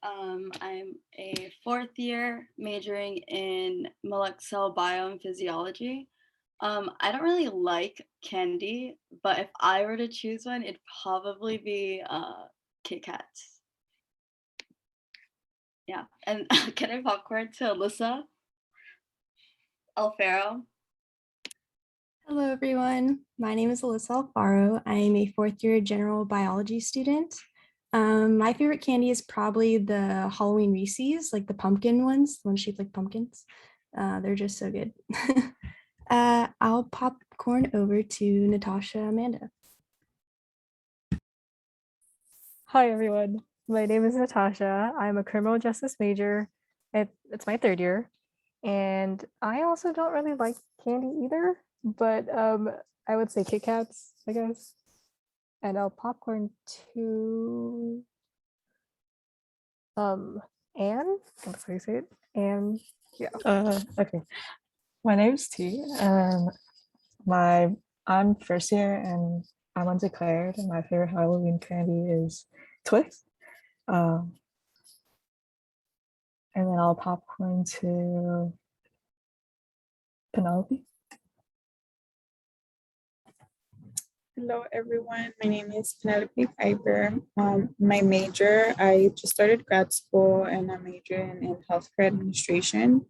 I'm a fourth year majoring in molecular bio and physiology. I don't really like candy, but if I were to choose one, it'd probably be Kit Kats. Yeah, and can I popcorn to Alyssa Alfaro? Hello, everyone. My name is Alyssa Alfaro. I am a fourth year general biology student. My favorite candy is probably the Halloween Reese's, like the pumpkin ones, the ones shaped like pumpkins. They're just so good. I'll popcorn over to Natasha Amanda. Hi, everyone. My name is Natasha. I'm a criminal justice major. It's my third year. And I also don't really like candy either, but I would say Kit Kats, I guess. And I'll popcorn to Anne. That's how you say it. And yeah. Okay. My name's T. My I'm first year and I'm undeclared, and my favorite Halloween candy is Twix. Um, and then I'll popcorn to Penelope. Hello, everyone. My name is Penelope Piper. My major, I just started grad school and I'm majoring in healthcare administration.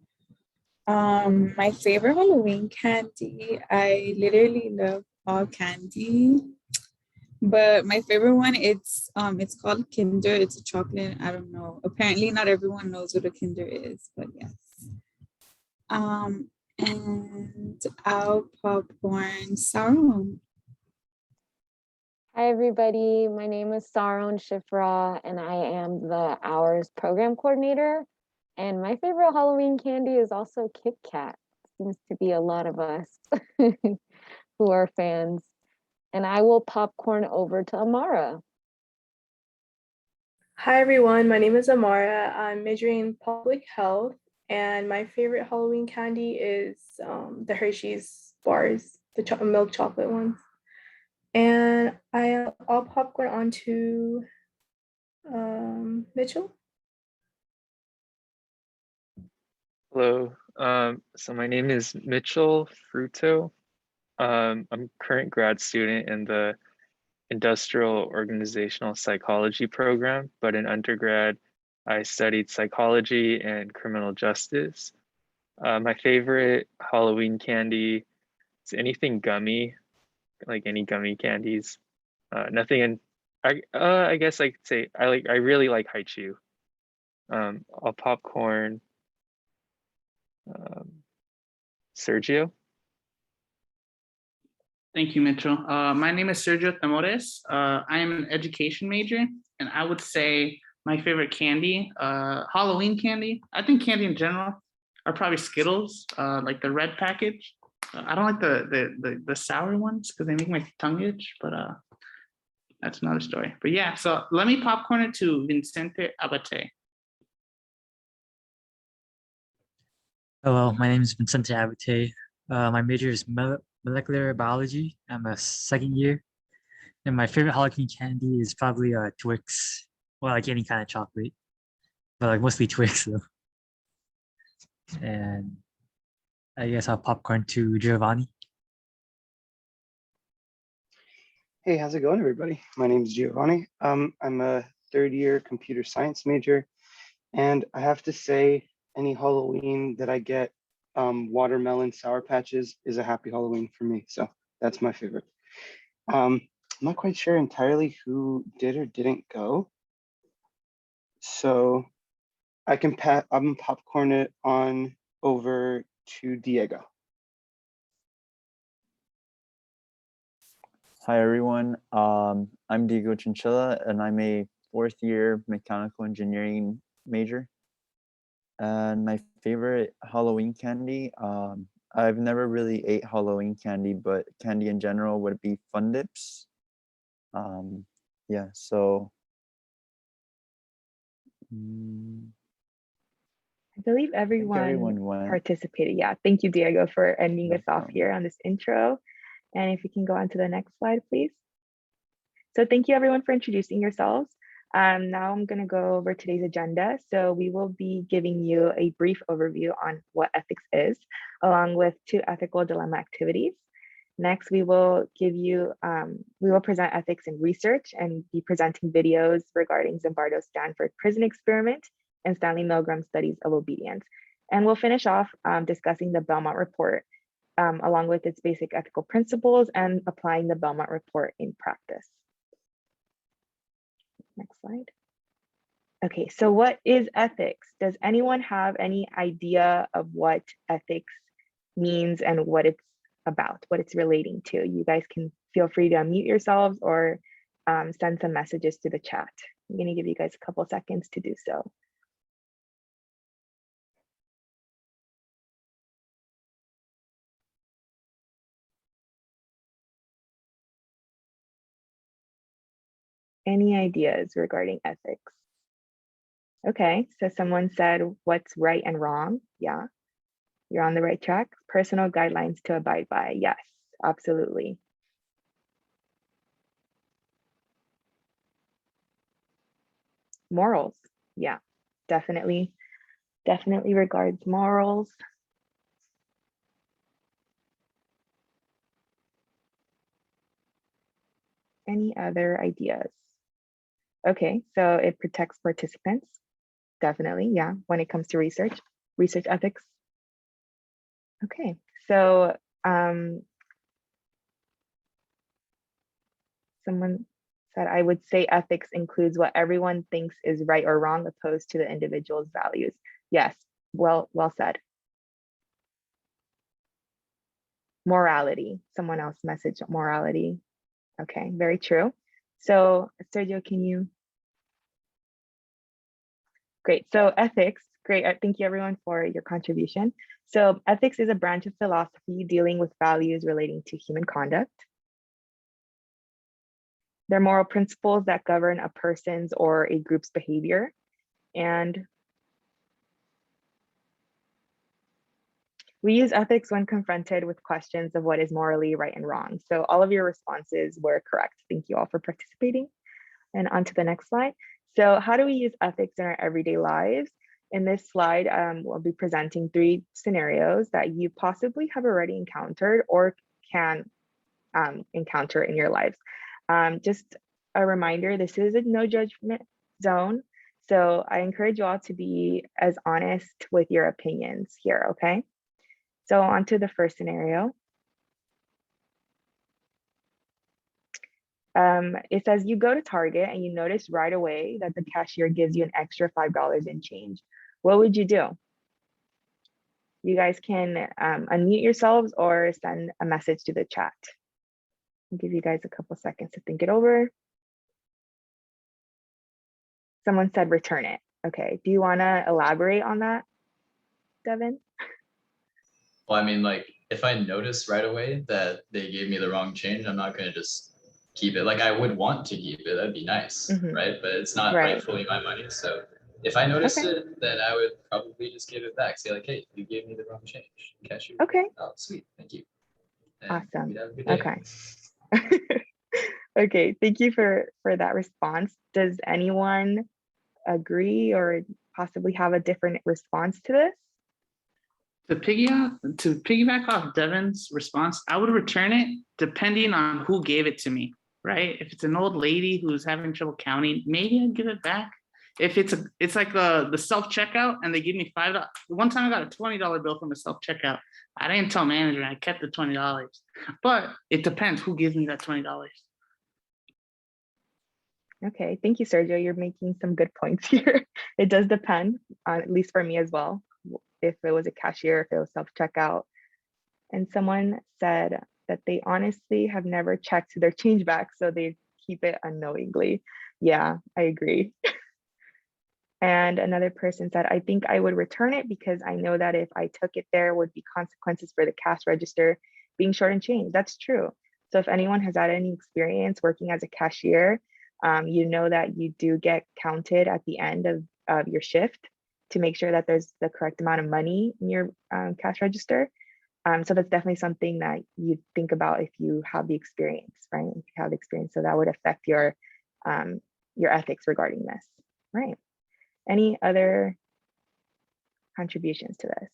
My favorite Halloween candy, I literally love all candy, but my favorite one, it's called Kinder. It's a chocolate. I don't know. Apparently, not everyone knows what a Kinder is, but yes. And I'll popcorn sour. Hi, everybody. My name is Saron Shifra, and I am the Hours Program Coordinator. And my favorite Halloween candy is also Kit Kat. Seems to be a lot of us who are fans. And I will popcorn over to Amara. Hi everyone, my name is Amara. I'm majoring in public health, and my favorite Halloween candy is the Hershey's bars, the milk chocolate ones. And I'll popcorn onto Mitchell. Hello. So my name is Mitchell Fruto. I'm a current grad student in the Industrial Organizational Psychology program, but in undergrad, I studied psychology and criminal justice. My favorite Halloween candy is anything gummy, like any gummy candies. Nothing in, I guess I could say I really like Haichu. I'll popcorn Sergio. Thank you, Mitchell. My name is Sergio Temores. I am an education major, and I would say my favorite candy, Halloween candy. I think candy in general are probably Skittles, like the red package. I don't like the sour ones because they make my tongue itch, but that's another story. But yeah, so let me popcorn it to Vincente Abate. Hello, my name is Vincente Abate. My major is molecular biology. I'm a second year. And my favorite Halloween candy is probably Twix. Well, like any kind of chocolate. But like mostly Twix though. And I guess I'll popcorn to Giovanni. Hey, how's it going, everybody? My name is Giovanni. I'm a third year computer science major. And I have to say, any Halloween that I get watermelon Sour Patches is a happy Halloween for me. So that's my favorite. I'm not quite sure entirely who did or didn't go. So I'm popcorn it on over to Diego. Hi, everyone. I'm Diego Chinchilla, and I'm a fourth year mechanical engineering major. And my favorite Halloween candy, I've never really ate Halloween candy, but candy in general would be Fun Dips. Yeah, so. I believe everyone participated. Yeah, thank you, Diego, for ending us off here on this intro. And if we can go on to the next slide, please. So thank you everyone for introducing yourselves. Now I'm going to go over today's agenda. So we will be giving you a brief overview on what ethics is, along with 2 ethical dilemma activities. Next, we will present ethics in research and be presenting videos regarding Zimbardo's Stanford prison experiment and Stanley Milgram studies of obedience. And we'll finish off discussing the Belmont Report, along with its basic ethical principles and applying the Belmont Report in practice. Next slide. Okay, so what is ethics? Does anyone have any idea of what ethics means and what it's about, what it's relating to? You guys can feel free to unmute yourselves or send some messages to the chat. I'm going to give you guys a couple seconds to do so. Any ideas regarding ethics? Okay, so someone said what's right and wrong. Yeah, you're on the right track. Personal guidelines to abide by. Yes, absolutely. Morals. Yeah, definitely regards morals. Any other ideas? Okay, so it protects participants. Definitely, yeah, when it comes to research ethics. Okay, so someone said, I would say ethics includes what everyone thinks is right or wrong opposed to the individual's values. Yes, well said. Morality, someone else messaged morality. Okay, very true. So Sergio, can you? Great, so ethics, great, thank you everyone for your contribution. So ethics is a branch of philosophy dealing with values relating to human conduct. They're moral principles that govern a person's or a group's behavior. And we use ethics when confronted with questions of what is morally right and wrong. So all of your responses were correct. Thank you all for participating. And on to the next slide. So how do we use ethics in our everyday lives? In this slide, we'll be presenting 3 scenarios that you possibly have already encountered or can encounter in your lives. Just a reminder, this is a no judgment zone. So I encourage you all to be as honest with your opinions here, okay? So on to the first scenario. It says you go to Target and you notice right away that the cashier gives you an extra $5 in change. What would you do? You guys can unmute yourselves or send a message to the chat. I'll give you guys a couple seconds to think it over. Someone said return it. Okay, do you want to elaborate on that, Devin? Well, I mean, like, if I notice right away that they gave me the wrong change, I'm not going to just keep it. Like, I would want to keep it. That'd be nice, right? But it's not rightfully my money. So if I noticed it, then I would probably just give it back. Say like, hey, you gave me the wrong change. Cashier. Okay. Oh, sweet. Thank you. And awesome. have a good day. Okay. Okay, thank you for that response. Does anyone agree or possibly have a different response to this? To piggyback off Devin's response, I would return it depending on who gave it to me, right? If it's an old lady who's having trouble counting, maybe I'd give it back. If it's like the self-checkout and they give me $5. One time I got a $20 bill from a self-checkout. I didn't tell manager, I kept the $20. But it depends who gives me that $20. Okay, thank you, Sergio. You're making some good points here. It does depend, at least for me as well, if it was a cashier, if it was self-checkout. And someone said that they honestly have never checked their change back, so they keep it unknowingly. Yeah, I agree. And another person said, I think I would return it because I know that if I took it, there would be consequences for the cash register being short and change. That's true. So if anyone has had any experience working as a cashier, you know that you do get counted at the end of your shift to make sure that there's the correct amount of money in your cash register. So that's definitely something that you think about if you have the experience, right? If you have the experience, so that would affect your your ethics regarding this, right? Any other contributions to this?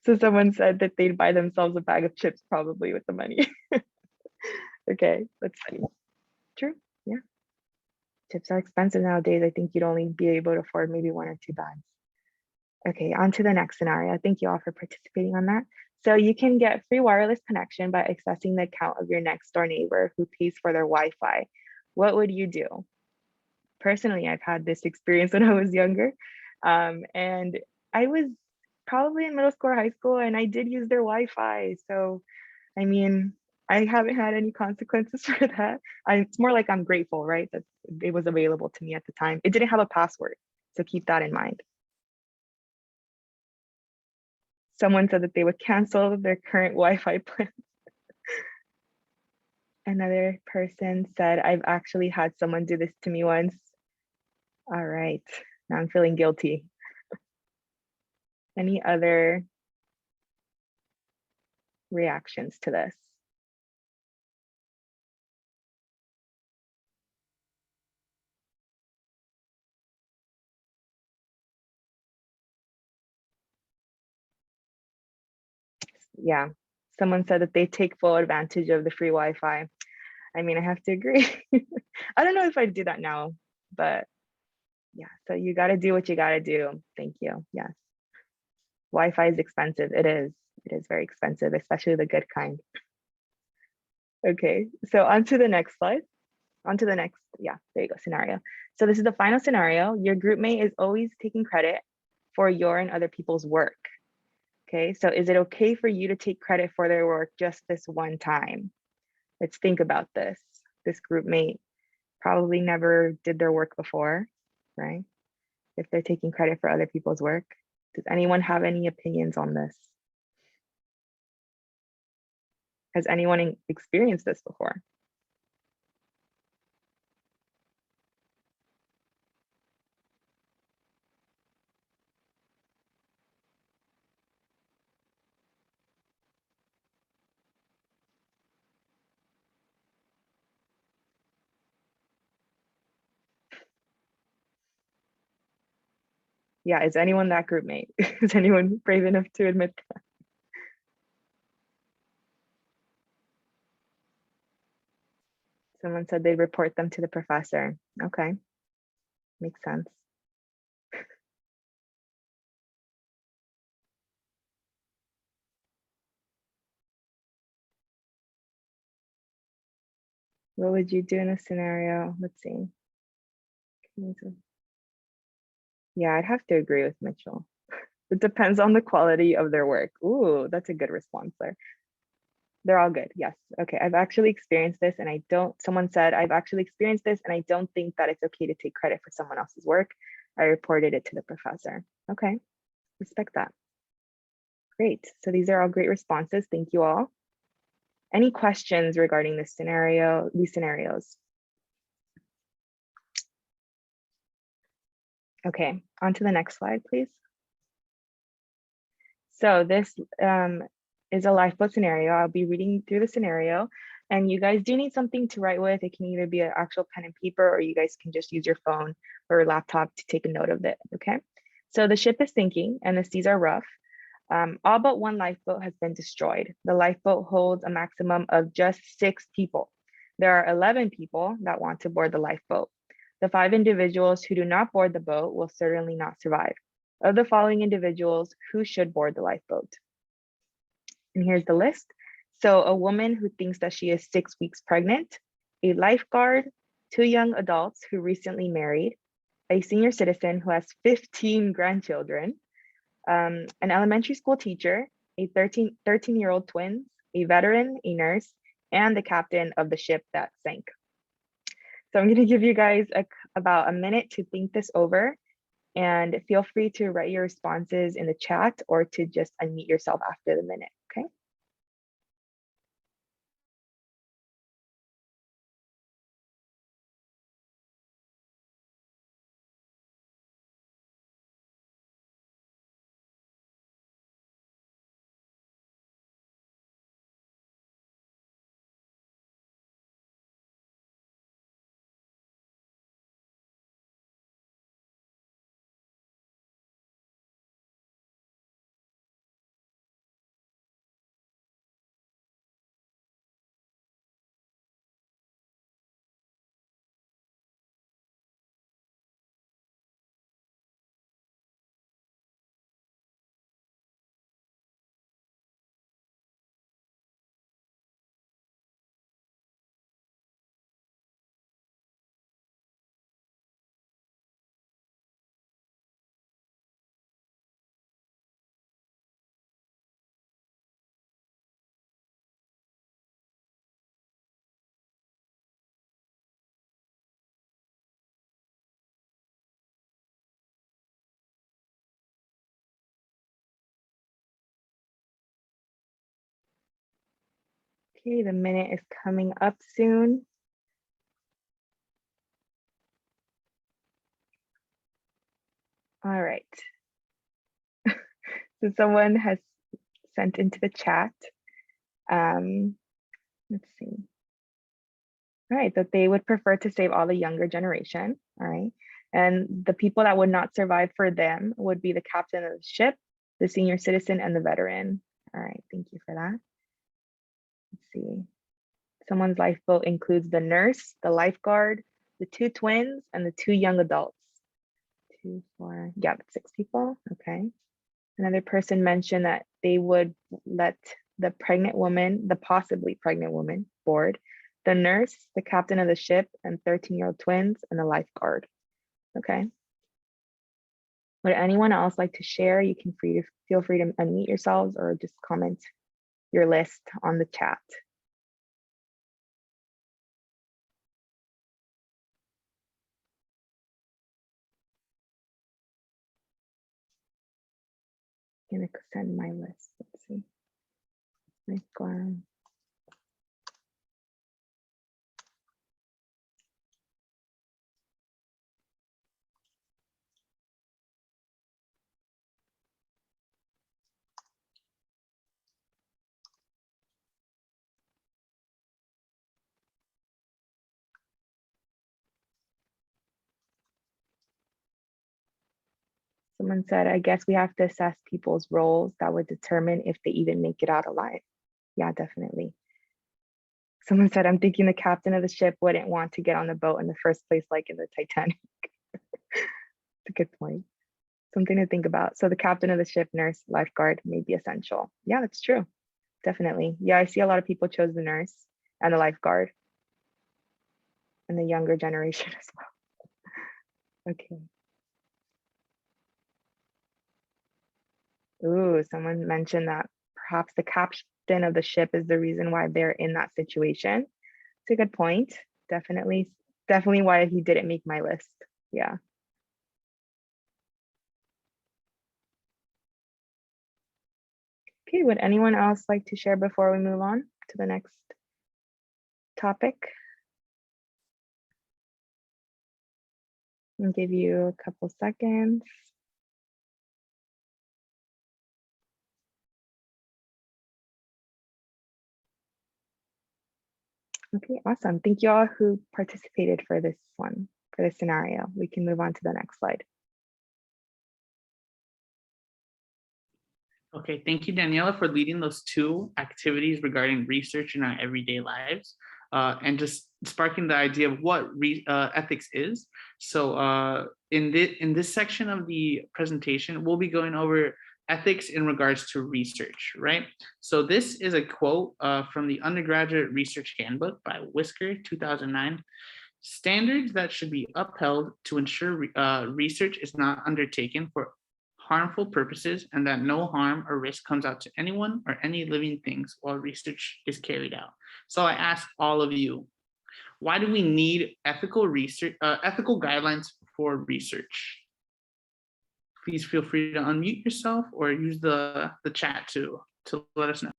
So someone said that they'd buy themselves a bag of chips probably with the money. Okay, let's see. True, yeah. Chips are expensive nowadays. I think you'd only be able to afford maybe 1 or 2 bags. Okay, on to the next scenario. Thank you all for participating on that. So you can get free wireless connection by accessing the account of your next door neighbor who pays for their Wi-Fi. What would you do? Personally, I've had this experience when I was younger. And I was probably in middle school or high school, and I did use their Wi-Fi. So, I mean, I haven't had any consequences for that. It's more like I'm grateful, right? That it was available to me at the time. It didn't have a password, so keep that in mind. Someone said that they would cancel their current Wi-Fi plan. Another person said, I've actually had someone do this to me once. All right, now I'm feeling guilty. Any other reactions to this? Yeah, someone said that they take full advantage of the free Wi-Fi. I mean, I have to agree. I don't know if I'd do that now, but yeah, so you got to do what you got to do. Thank you. Yes. Wi-Fi is expensive. It is very expensive, especially the good kind. Okay, so on to the next slide. On to the next, yeah, there you go, scenario. So this is the final scenario. Your group mate is always taking credit for your and other people's work. Okay, so is it okay for you to take credit for their work just this one time? Let's think about this. This group mate probably never did their work before, right? If they're taking credit for other people's work. Does anyone have any opinions on this? Has anyone experienced this before? Yeah, is anyone that group mate? Is anyone brave enough to admit that? Someone said they'd report them to the professor. Okay, makes sense. What would you do in a scenario? Let's see. Yeah, I'd have to agree with Mitchell. It depends on the quality of their work. Ooh, that's a good response there. They're all good. Yes. Okay. I've actually experienced this and I don't, someone said, I've actually experienced this and I don't think that it's okay to take credit for someone else's work. I reported it to the professor. Okay. Respect that. Great. So these are all great responses. Thank you all. Any questions regarding this scenario, these scenarios? Okay. On to the next slide, please. So this is a lifeboat scenario. I'll be reading through the scenario and you guys do need something to write with. It can either be an actual pen and paper or you guys can just use your phone or laptop to take a note of it, okay? So the ship is sinking and the seas are rough. All but one lifeboat has been destroyed. The lifeboat holds a maximum of just 6 people. There are 11 people that want to board the lifeboat. The 5 individuals who do not board the boat will certainly not survive. Of the following individuals, who should board the lifeboat? And here's the list. So a woman who thinks that she is 6 weeks pregnant, a lifeguard, 2 young adults who recently married, a senior citizen who has 15 grandchildren, an elementary school teacher, a 13-year-old twins, a veteran, a nurse, and the captain of the ship that sank. So I'm going to give you guys about a minute to think this over. And feel free to write your responses in the chat or to just unmute yourself after the minute, okay? Okay, the minute is coming up soon. All right. So someone has sent into the chat. Let's see. All right, that they would prefer to save all the younger generation. All right. And the people that would not survive for them would be the captain of the ship, the senior citizen, and the veteran. All right, thank you for that. Let's see. Someone's lifeboat includes the nurse, the lifeguard, the 2 twins, and the 2 young adults. 2, 4, yeah, that's 6 people. Okay. Another person mentioned that they would let the pregnant woman, the possibly pregnant woman, board, the nurse, the captain of the ship, and 13-year-old twins, and the lifeguard. Okay. Would anyone else like to share? You can feel free to unmute yourselves or just comment your list on the chat. I'm gonna send my list. Let's see. Lifeguard. Someone said, I guess we have to assess people's roles that would determine if they even make it out alive. Yeah, definitely. Someone said, I'm thinking the captain of the ship wouldn't want to get on the boat in the first place, like in the Titanic. It's a good point. Something to think about. So the captain of the ship, nurse, lifeguard may be essential. Yeah, that's true. Definitely. Yeah, I see a lot of people chose the nurse and the lifeguard and the younger generation as well. Okay. Ooh, someone mentioned that perhaps the captain of the ship is the reason why they're in that situation. It's a good point. Definitely why he didn't make my list. Yeah. Okay, would anyone else like to share before we move on to the next topic? I'll give you a couple seconds. Okay, awesome. Thank you all who participated for this one, for this scenario. We can move on to the next slide. Okay, thank you, Daniela, for leading those 2 activities regarding research in our everyday lives and just sparking the idea of what ethics is. So in this section of the presentation, we'll be going over ethics in regards to research, right? So this is a quote from the Undergraduate Research Handbook by Whisker, 2009. Standards that should be upheld to ensure research is not undertaken for harmful purposes and that no harm or risk comes out to anyone or any living things while research is carried out. So I ask all of you, why do we need ethical research, ethical guidelines for research? Please feel free to unmute yourself or use the chat to let us know.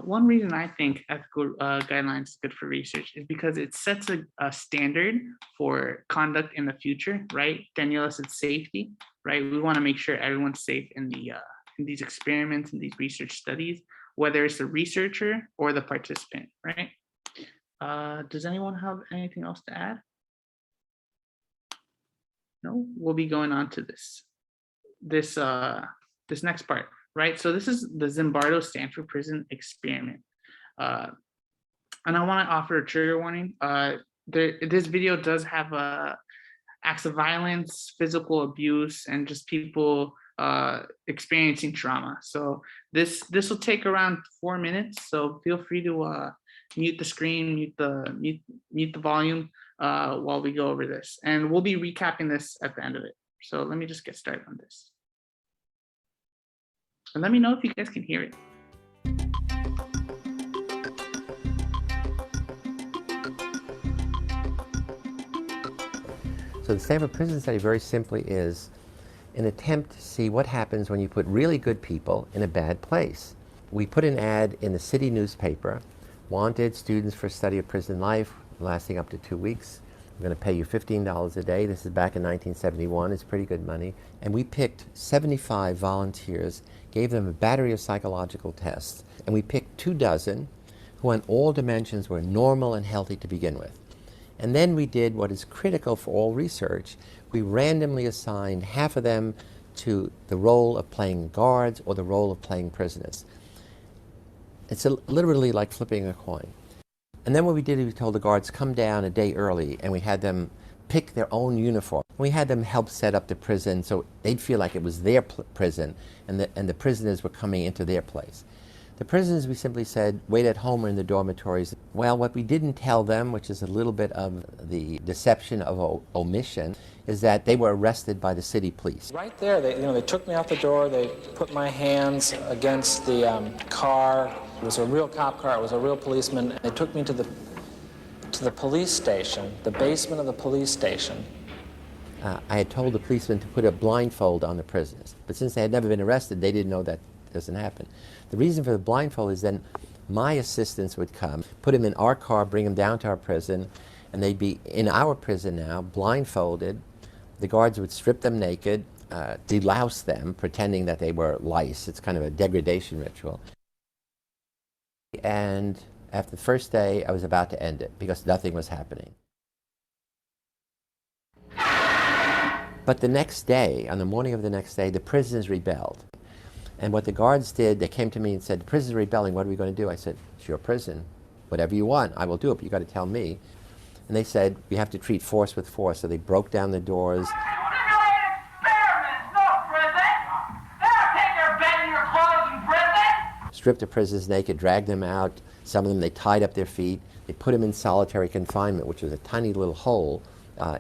One reason I think ethical guidelines is good for research is because it sets a standard for conduct in the future, right? Daniela said safety, right? We want to make sure everyone's safe in these experiments and these research studies, whether it's the researcher or the participant, right? Does anyone have anything else to add? No, we'll be going on to this next part. Right, so this is the Zimbardo Stanford Prison Experiment. And I want to offer a trigger warning. This video does have acts of violence, physical abuse, and just people experiencing trauma. So this will take around 4 minutes. So feel free to mute the screen, mute the volume. while we go over this. And we'll be recapping this at the end of it. So let me just get started on this. And let me know if you guys can hear it. So the Stanford Prison Study very simply is an attempt to see what happens when you put really good people in a bad place. We put an ad in the city newspaper, wanted students for study of prison life, lasting up to 2 weeks. We're going to pay you $15 a day. This is back in 1971. It's pretty good money. And we picked 75 volunteers, gave them a battery of psychological tests, and we picked 24 who on all dimensions were normal and healthy to begin with. And then we did what is critical for all research. We randomly assigned half of them to the role of playing guards or the role of playing prisoners. It's literally like flipping a coin. And then what we did is we told the guards, come down a day early, and we had them pick their own uniform. We had them help set up the prison so they'd feel like it was their prison and the prisoners were coming into their place. The prisoners, we simply said, wait at home or in the dormitories. Well, what we didn't tell them, which is a little bit of the deception of omission, is that they were arrested by the city police. Right there, they took me out the door, they put my hands against the car. It was a real cop car, it was a real policeman. They took me to the police station, the basement of the police station. I had told the policeman to put a blindfold on the prisoners, but since they had never been arrested, they didn't know that doesn't happen. The reason for the blindfold is then my assistants would come, put them in our car, bring them down to our prison, and they'd be in our prison now, blindfolded. The guards would strip them naked, delouse them, pretending that they were lice. It's kind of a degradation ritual. And after the first day, I was about to end it because nothing was happening. But the next day, on the morning of the next day, the prisoners rebelled. And what the guards did, they came to me and said, the prisoners are rebelling, what are we going to do? I said, it's your prison. Whatever you want, I will do it, but you got to tell me. And they said, we have to treat force with force. So they broke down the doors. Stripped the prisoners naked, dragged them out. Some of them, they tied up their feet. They put them in solitary confinement, which was a tiny little hole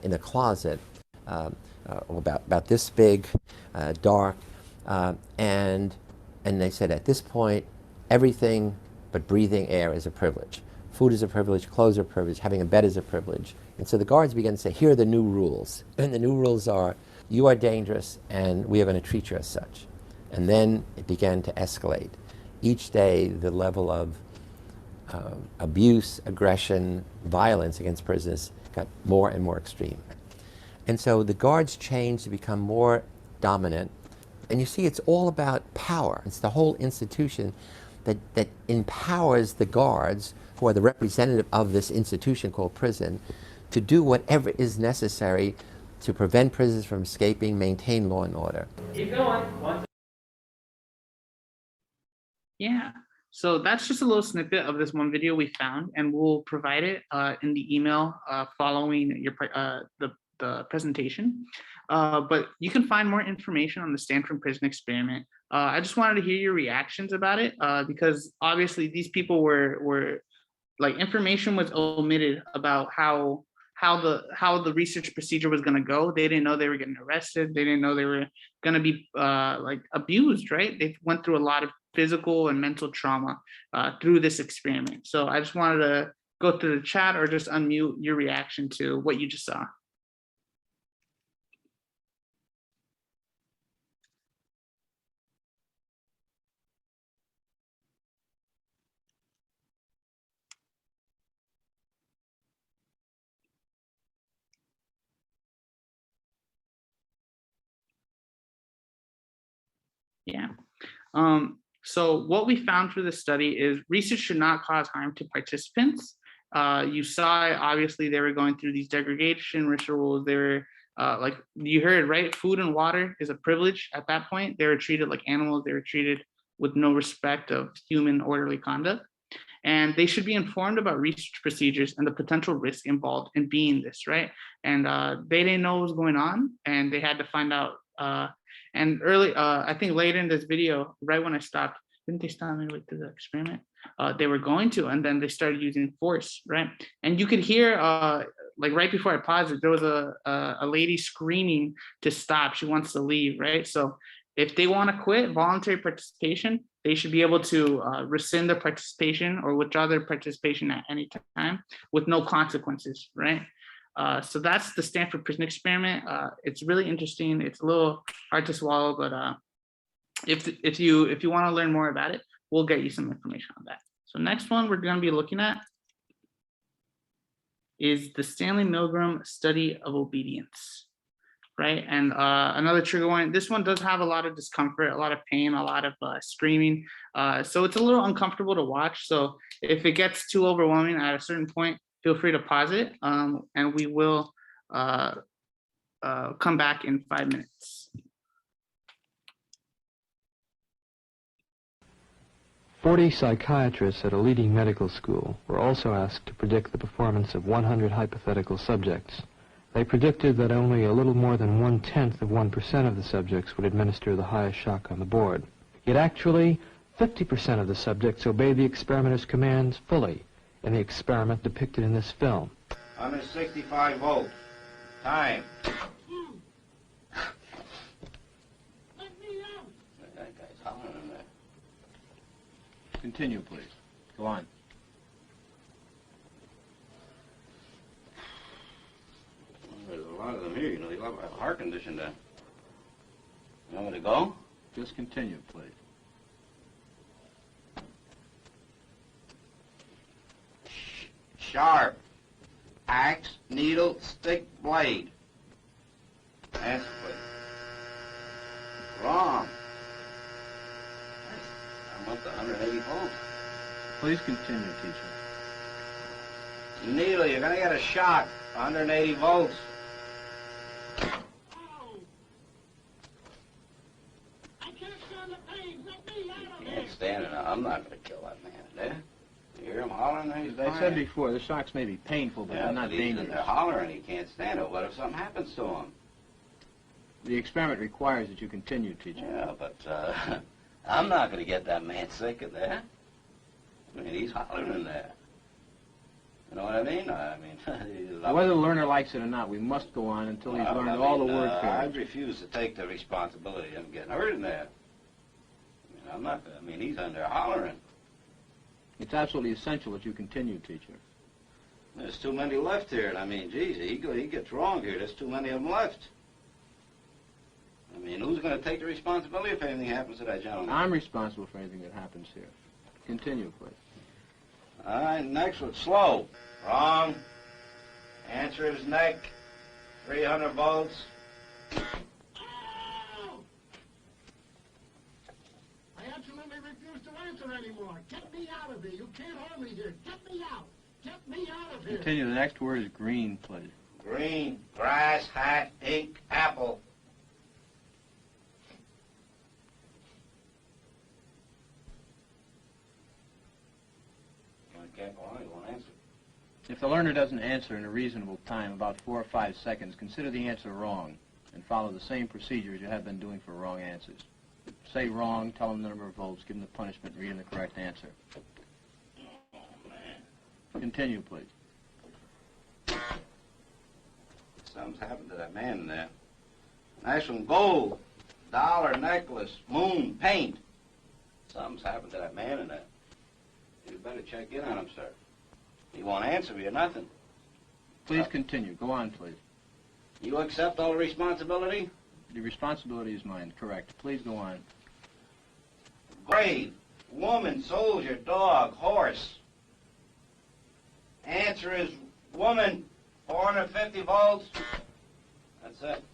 in a closet, about this big, dark. And they said, at this point, everything but breathing air is a privilege. Food is a privilege, clothes are a privilege, having a bed is a privilege. And so the guards began to say, here are the new rules. And the new rules are, you are dangerous, and we are going to treat you as such. And then it began to escalate. Each day, the level of abuse, aggression, violence against prisoners got more and more extreme. And so the guards changed to become more dominant. And you see, it's all about power. It's the whole institution that empowers the guards, who are the representative of this institution called prison, to do whatever is necessary to prevent prisoners from escaping, maintain law and order. Keep going. Yeah, so that's just a little snippet of this one video we found, and we'll provide it in the email following the presentation. But you can find more information on the Stanford Prison Experiment. I just wanted to hear your reactions about it because obviously these people were like, information was omitted about how the research procedure was going to go. They didn't know they were getting arrested. They didn't know they were going to be like abused, right? They went through a lot of physical and mental trauma through this experiment. So I just wanted to go through the chat or just unmute your reaction to what you just saw. Yeah. So what we found for this study is research should not cause harm to participants. You saw, obviously, they were going through these degradation rituals. They were, like you heard, right? Food and water is a privilege at that point. They were treated like animals. They were treated with no respect of human orderly conduct. And they should be informed about research procedures and the potential risk involved in being this, right? And they didn't know what was going on, and they had to find out. And early, I think later in this video, right when I stopped, didn't they stop midway through the experiment? They were going to, and then they started using force, right? And you could hear like right before I paused it, there was a lady screaming to stop. She wants to leave, right? So if they want to quit voluntary participation, they should be able to rescind their participation or withdraw their participation at any time with no consequences, right? So that's the Stanford Prison Experiment. It's really interesting. It's a little hard to swallow, but if you want to learn more about it, we'll get you some information on that. So next one we're going to be looking at is the Stanley Milgram study of obedience, right? And another trigger warning, this one does have a lot of discomfort, a lot of pain, a lot of screaming. So it's a little uncomfortable to watch. So if it gets too overwhelming at a certain point, feel free to pause it, and we will come back in 5 minutes. 40 psychiatrists at a leading medical school were also asked to predict the performance of 100 hypothetical subjects. They predicted that only a little more than 1/10 of 1% of the subjects would administer the highest shock on the board. Yet actually, 50% of the subjects obeyed the experimenter's commands fully in the experiment depicted in this film. 165 volts. Time. That guy's hollering in there. Continue, please. Go on. There's a lot of them here, you know, they have a heart condition there. You want me to go? Just continue, please. Sharp. Axe, needle, stick, blade. Answer, please. Wrong. I want the 180 volts. Please continue, teacher. Needle, you're gonna get a shock. 180 volts. You can't stand it now. I'm not gonna kill that man there. You hear him hollering? As I said before, the shocks may be painful, but they're not dangerous. They're hollering. He can't stand it. What if something happens to him? The experiment requires that you continue, teacher. Yeah, but I'm not going to get that man sick in there. I mean, he's hollering in there. You know what I mean? Whether the learner likes it or not, we must go on until he's learned all the word I pairs. refuse to take the responsibility of getting hurt in there. He's in there hollering. It's absolutely essential that you continue, teacher. There's too many left here. And I mean, geez, he gets wrong here. There's too many of them left. I mean, who's going to take the responsibility if anything happens to that gentleman? I'm responsible for anything that happens here. Continue, please. All right, next one, slow. Wrong. Answer is neck. 300 volts. I absolutely refuse to answer anymore. Get me out of here. You can't hold me here. Get me out. Get me out of here. Continue. The next word is green, please. Green, grass, hat, ink, apple. I can't go on, he won't answer. If the learner doesn't answer in a reasonable time, about 4 or 5 seconds, consider the answer wrong and follow the same procedures you have been doing for wrong answers. Say wrong, tell them the number of volts, give them the punishment, read them the correct answer. Continue, please. Something's happened to that man in there. Nice one, gold, dollar, necklace, moon, paint. Something's happened to that man in there. You better check in on him, sir. He won't answer me or nothing. Please continue. Go on, please. You accept all the responsibility? The responsibility is mine, correct. Please go on. Grave, woman, soldier, dog, horse. Answer is woman, 450 volts. That's it.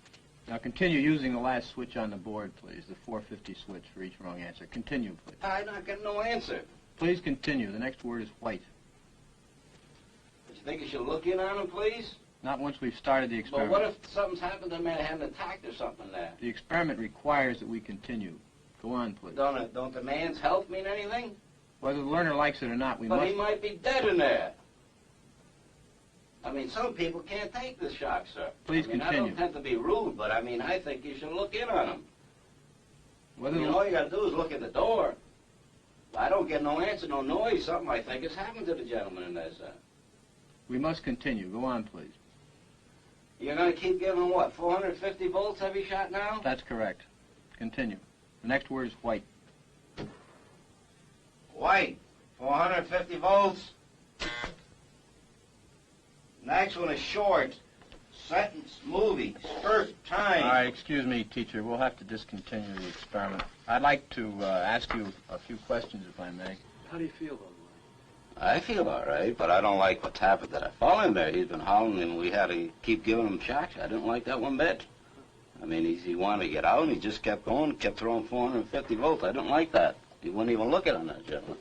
Now continue using the last switch on the board, please. The 450 switch for each wrong answer. Continue, please. I'm not getting no answer. Please continue. The next word is white. You think you should look in on him, please? Not once we've started the But experiment. what if something's happened to the man, had an attack or something there? The experiment requires that we continue. Go on, please. Don't the man's health mean anything? Whether the learner likes it or not, we But must... he might be dead in there. I mean, some people can't take this shock, sir. Please I continue. don't tend to be rude, but I think you should look in on him. Whether All you got to do is look at the door. I don't get no answer, no noise. Something I think has happened to the gentleman in there, sir. We must continue. Go on, please. You're gonna keep giving them what, 450 volts every shot now? That's correct. Continue. The next word is white. White, 450 volts. Next one is short. Sentence, movie, skirt, time. All right, excuse me, teacher. We'll have to discontinue the experiment. I'd like to ask you a few questions, if I may. How do you feel, though? I feel all right, but I don't like what's happened to that fellow in there. He's been howling and we had to keep giving him shots. I didn't like that one bit. I mean, he wanted to get out and he just kept going, kept throwing 450 volts. I didn't like that. He wouldn't even look at on that gentleman.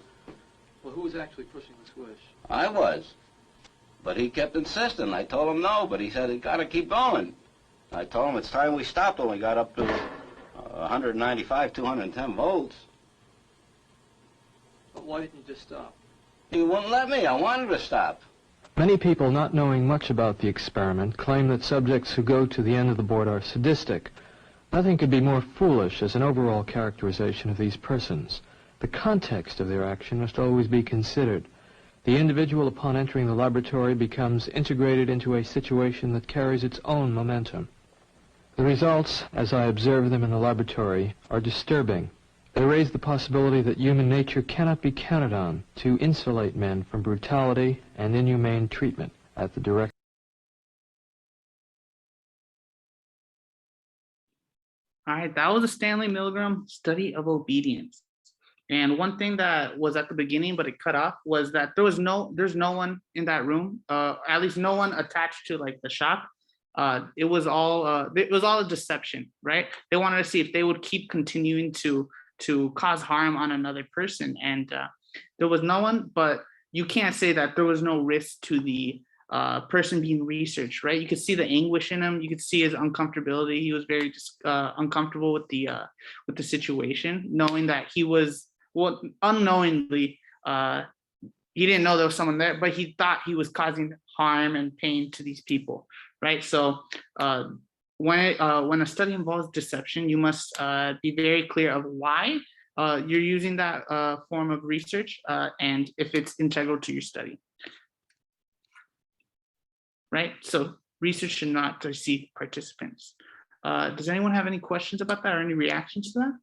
Well, who was actually pushing the switch? I was. But he kept insisting. I told him no, but he said he got to keep going. I told him it's time we stopped when we got up to 195, 210 volts. But why didn't you just stop? He wouldn't let me. I wanted to stop. Many people, not knowing much about the experiment, claim that subjects who go to the end of the board are sadistic. Nothing could be more foolish as an overall characterization of these persons. The context of their action must always be considered. The individual, upon entering the laboratory, becomes integrated into a situation that carries its own momentum. The results, as I observe them in the laboratory, are disturbing. They raise the possibility that human nature cannot be counted on to insulate men from brutality and inhumane treatment at the direct. All right, that was a Stanley Milgram study of obedience. And one thing that was at the beginning, but it cut off, was that there's no one in that room, at least no one attached to like the shop. It was all a deception, right? They wanted to see if they would keep continuing to cause harm on another person, and there was no one. But you can't say that there was no risk to the person being researched, right? You could see the anguish in him. You could see his uncomfortability. He was very uncomfortable with the situation, knowing that he was, well, unknowingly, he didn't know there was someone there, but he thought he was causing harm and pain to these people, right? So when a study involves deception, you must be very clear of why you're using that form of research and if it's integral to your study, right? So research should not deceive participants. Does anyone have any questions about that or any reactions to that?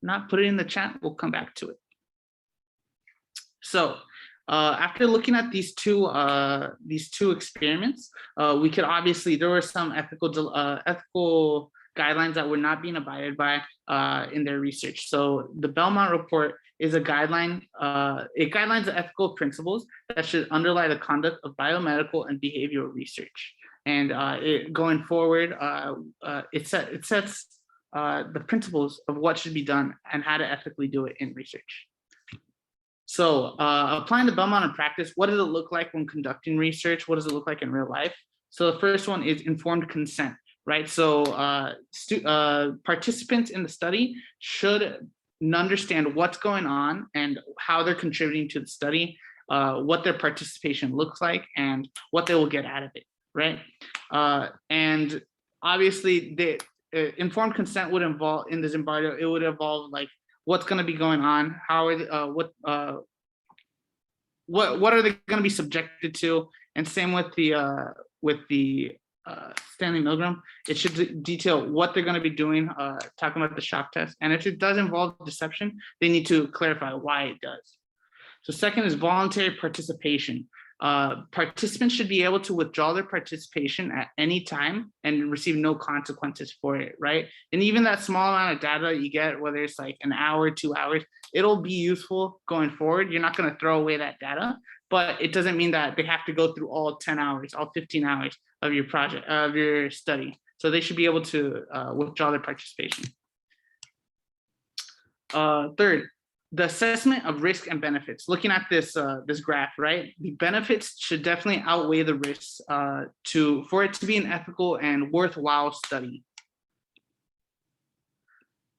Not, put it in the chat, we'll come back to it. So after looking at these two experiments, we could obviously, there were some ethical guidelines that were not being abided by in their research. So the Belmont report is a guideline, it guidelines the ethical principles that should underlie the conduct of biomedical and behavioral research. And going forward, it sets the principles of what should be done and how to ethically do it in research. So applying the Belmont in practice, what does it look like when conducting research? What does it look like in real life? So the first one is informed consent, right? So participants in the study should understand what's going on and how they're contributing to the study, what their participation looks like, and what they will get out of it, right? And obviously, informed consent would involve, in this embargo, it would involve like what's going to be going on, how are they, what are they going to be subjected to, and same with the Stanley Milgram. It should detail what they're going to be doing, talking about the shock test, and if it does involve deception, they need to clarify why it does. So second is voluntary participation. Participants should be able to withdraw their participation at any time and receive no consequences for it, right? And even that small amount of data you get, whether it's like an hour, 2 hours, it'll be useful going forward. You're not going to throw away that data, but it doesn't mean that they have to go through all 10 hours, all 15 hours of your project, of your study. So they should be able to withdraw their participation. Third, the assessment of risk and benefits. Looking at this this graph, right? The benefits should definitely outweigh the risks for it to be an ethical and worthwhile study.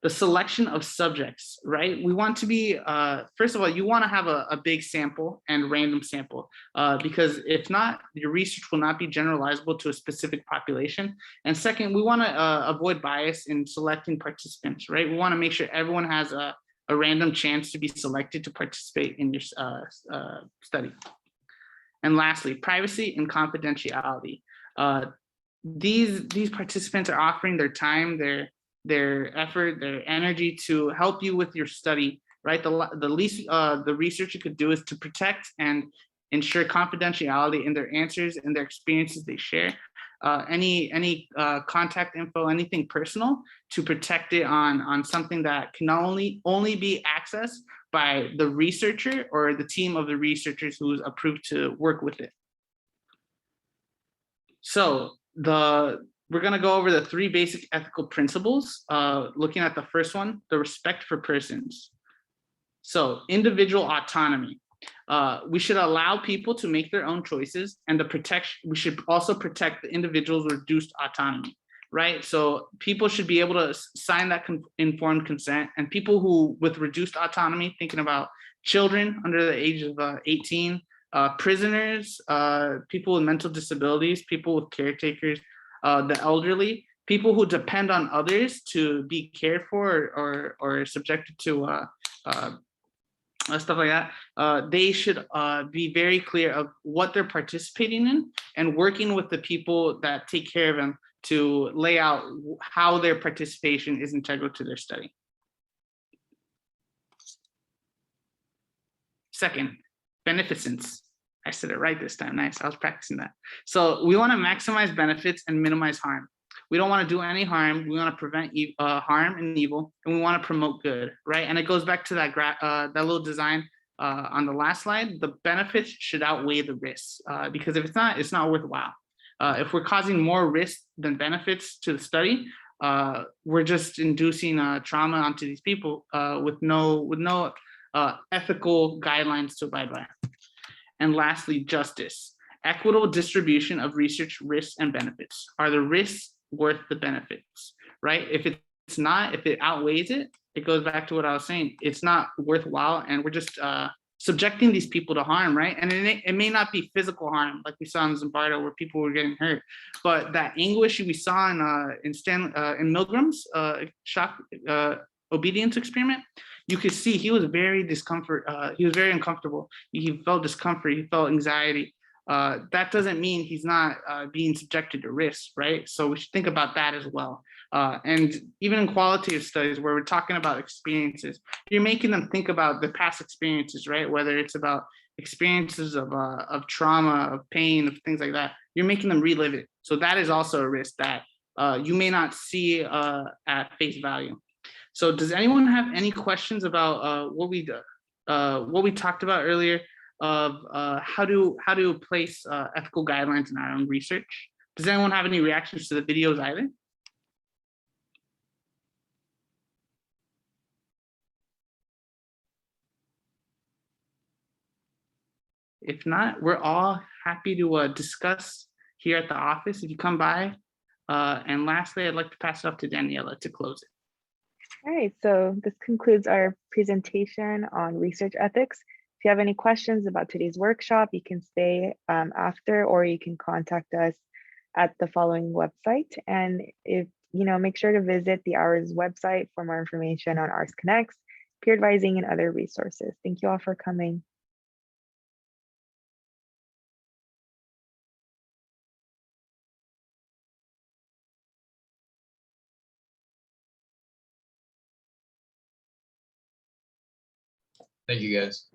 The selection of subjects, right? We want to be, first of all, you want to have a big sample and random sample, because if not, your research will not be generalizable to a specific population. And second, we want to avoid bias in selecting participants, right? We want to make sure everyone has a random chance to be selected to participate in your study. And lastly, privacy and confidentiality. These participants are offering their time, their effort, their energy to help you with your study, right? The least the research you could do is to protect and ensure confidentiality in their answers and their experiences they share. Any contact info, anything personal, to protect it on something that can only be accessed by the researcher or the team of the researchers who's approved to work with it. So we're going to go over the 3 basic ethical principles. Looking at the first one, the respect for persons. So individual autonomy. We should allow people to make their own choices, and we should also protect the individual's reduced autonomy, right? So people should be able to sign that informed consent, and people who with reduced autonomy, thinking about children under the age of 18, prisoners, people with mental disabilities, people with caretakers, the elderly, people who depend on others to be cared for or subjected to stuff like that, they should be very clear of what they're participating in and working with the people that take care of them to lay out how their participation is integral to their study. Second, beneficence. I said it right this time. Nice. I was practicing that. So we want to maximize benefits and minimize harm. We don't want to do any harm. We want to prevent harm and evil, and we want to promote good, right? And it goes back to that little design on the last slide. The benefits should outweigh the risks, because if it's not worthwhile. If we're causing more risk than benefits to the study, we're just inducing trauma onto these people with no ethical guidelines to abide by. And lastly, justice. Equitable distribution of research risks and benefits. Are the risks worth the benefits, right? If it outweighs it, it goes back to what I was saying. It's not worthwhile, and we're just subjecting these people to harm, right? And it may not be physical harm like we saw in Zimbardo where people were getting hurt, but that anguish we saw in Milgram's shock obedience experiment, you could see he was very uncomfortable. He felt discomfort, he felt anxiety. That doesn't mean he's not being subjected to risk, right? So we should think about that as well. And even in qualitative studies where we're talking about experiences, you're making them think about the past experiences, right? Whether it's about experiences of trauma, of pain, of things like that, you're making them relive it. So that is also a risk that you may not see at face value. So does anyone have any questions about what we talked about earlier of how to place ethical guidelines in our own research? Does anyone have any reactions to the videos either? If not, we're all happy to discuss here at the office if you come by. And lastly, I'd like to pass it off to Daniela to close it. All right, so this concludes our presentation on research ethics. If you have any questions about today's workshop, you can stay after, or you can contact us at the following website. And if make sure to visit the OURS website for more information on OURS Connects, peer advising, and other resources. Thank you all for coming. Thank you, guys.